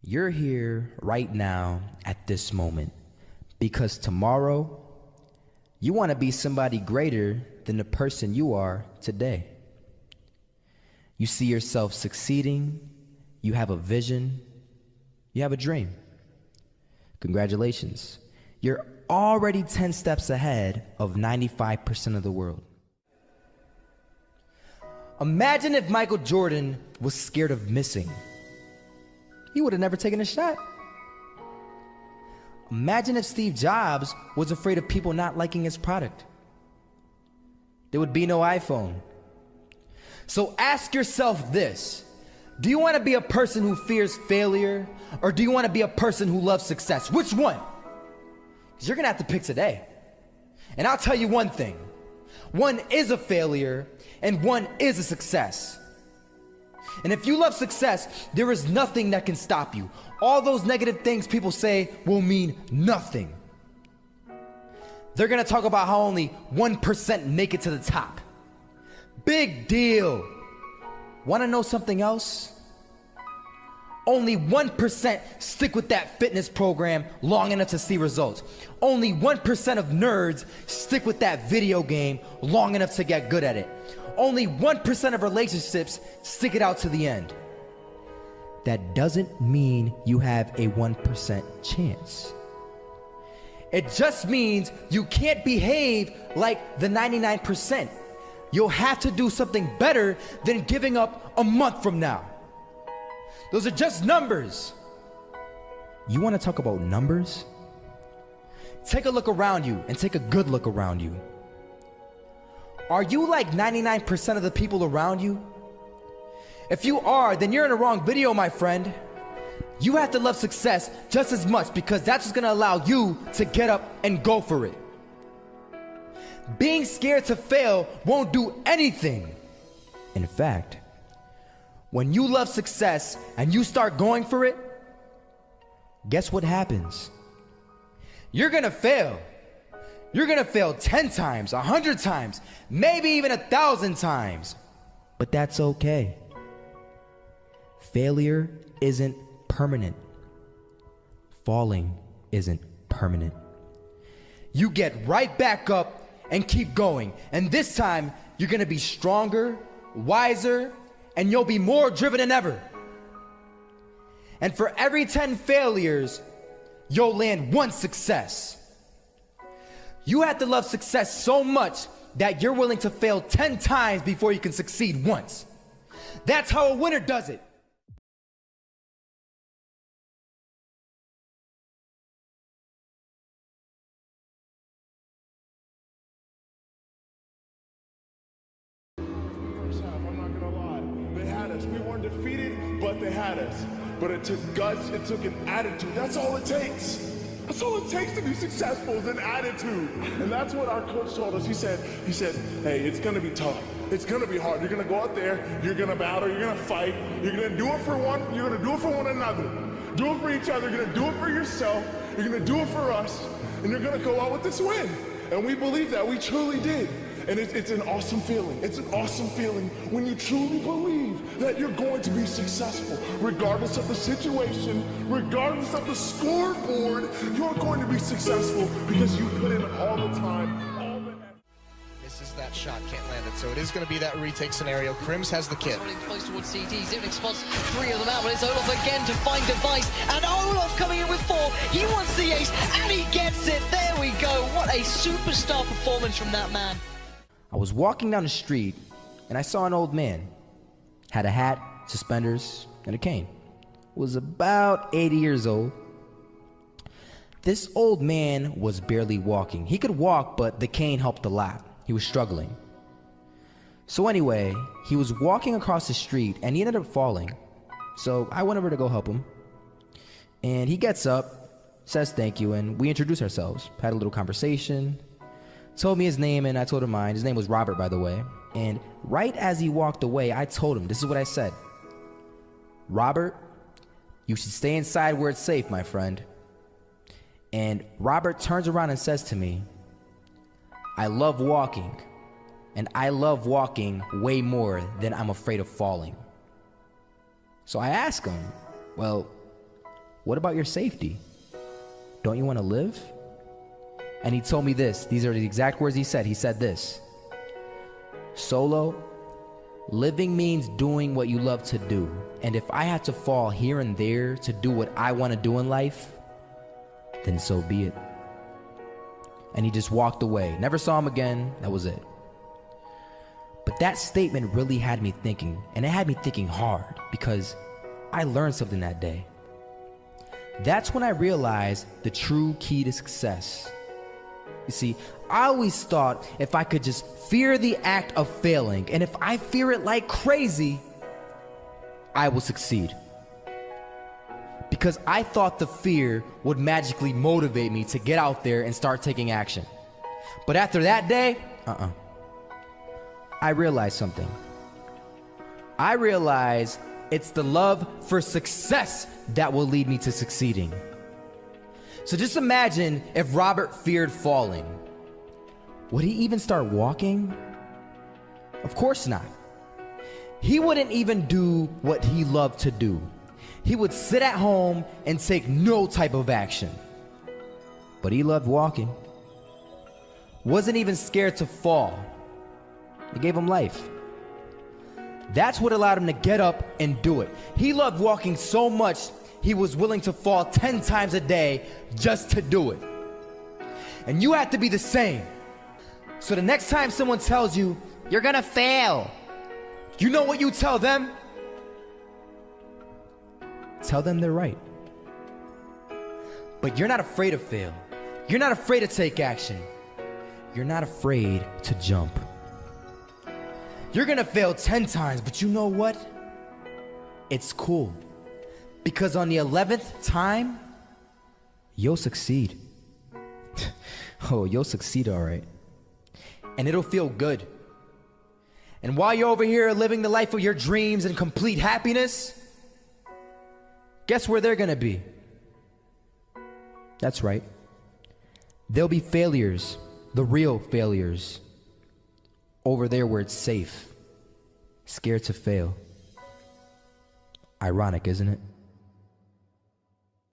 You're here right now at this moment because tomorrow you want to be somebody greater than the person you are today. You see yourself succeeding, you have a vision, you have a dream. Congratulations. You're already 10 steps ahead of 95% of the world. Imagine if Michael Jordan was scared of missing. He would have never taken a shot. Imagine if Steve Jobs was afraid of people not liking his product. There would be no iPhone. So ask yourself this: do you want to be a person who fears failure, or do you want to be a person who loves success? Which one? Because you're going to have to pick today. And I'll tell you one thing: one is a failure and one is a success. And if you love success, there is nothing that can stop you. All those negative things people say will mean nothing. They're gonna talk about how only 1% make it to the top. Big deal. Wanna know something else? Only 1% stick with that fitness program long enough to see results. Only 1% of nerds stick with that video game long enough to get good at it. Only 1% of relationships stick it out to the end. That doesn't mean you have a 1% chance. It just means you can't behave like the 99%. You'll have to do something better than giving up a month from now. Those are just numbers. You want to talk about numbers? Take a look around you and take a good look around you. Are you like 99% of the people around you? If you are, then you're in the wrong video, my friend. You have to love success just as much because that's what's gonna allow you to get up and go for it. Being scared to fail won't do anything. In fact, when you love success and you start going for it, guess what happens? You're gonna fail. You're gonna fail 10 times, 100 times, maybe even 1,000 times. But that's okay. Failure isn't permanent. Falling isn't permanent. You get right back up and keep going. And this time, you're gonna be stronger, wiser, and you'll be more driven than ever. And for every 10 failures, you'll land one success. You have to love success so much that you're willing to fail 10 times before you can succeed once. That's how a winner does it. First half, I'm not gonna lie. They had us. We weren't defeated, but they had us. But it took guts, it took an attitude. That's all it takes. That's all it takes to be successful is an attitude. And that's what our coach told us. He said, hey, it's gonna be tough. It's gonna be hard. You're gonna go out there, you're gonna battle, you're gonna fight, you're gonna do it for one, you're gonna do it for one another. Do it for each other, you're gonna do it for yourself, you're gonna do it for us, and you're gonna go out with this win. And we believe that, we truly did. And it's an awesome feeling. It's an awesome feeling when you truly believe that you're going to be successful. Regardless of the situation, regardless of the scoreboard, you're going to be successful because you put in all the time, all the effort. Misses that shot, can't land it. So it is going to be that retake scenario. Crims has the kit. Running close towards CD. Zivnik spots 3 of them out, but it's Olaf again to find device. And Olaf coming in with 4. He wants the ace, and he gets it. There we go. What a superstar performance from that man. I was walking down the street and I saw an old man. Had a hat, suspenders, and a cane. Was about 80 years old. This old man was barely walking. He could walk, but the cane helped a lot. He was struggling. So anyway, he was walking across the street and he ended up falling. So I went over to go help him. And he gets up, says thank you, and we introduced ourselves. Had a little conversation. Told me his name and I told him mine. His name was Robert, by the way. And right as he walked away, I told him, this is what I said. Robert, you should stay inside where it's safe, my friend. And Robert turns around and says to me, I love walking, and I love walking way more than I'm afraid of falling. So I asked him, well, What about your safety? Don't you want to live? And he told me this. These are the exact words he said. He said this: Solo, living means doing what you love to do. And if I had to fall here and there to do what I want to do in life, then so be it. And he just walked away. Never saw him again. That was it. But that statement really had me thinking, and it had me thinking hard, because I learned something that day. That's when I realized the true key to success. You see, I always thought if I could just fear the act of failing, and if I fear it like crazy, I will succeed. Because I thought the fear would magically motivate me to get out there and start taking action. But after that day, I realized something. I realized it's the love for success that will lead me to succeeding. So just imagine if Robert feared falling. Would he even start walking? Of course not. He wouldn't even do what he loved to do. He would sit at home and take no type of action. But he loved walking. Wasn't even scared to fall. It gave him life. That's what allowed him to get up and do it. He loved walking so much, he was willing to fall 10 times a day just to do it. And you have to be the same. So the next time someone tells you, you're gonna fail, you know what you tell them? Tell them they're right. But you're not afraid to fail. You're not afraid to take action. You're not afraid to jump. You're gonna fail 10 times, but you know what? It's cool. Because on the 11th time, you'll succeed. Oh, you'll succeed, all right. And it'll feel good. And while you're over here living the life of your dreams and complete happiness, guess where they're gonna be? That's right. They'll be failures, the real failures, over there where it's safe, scared to fail. Ironic, isn't it?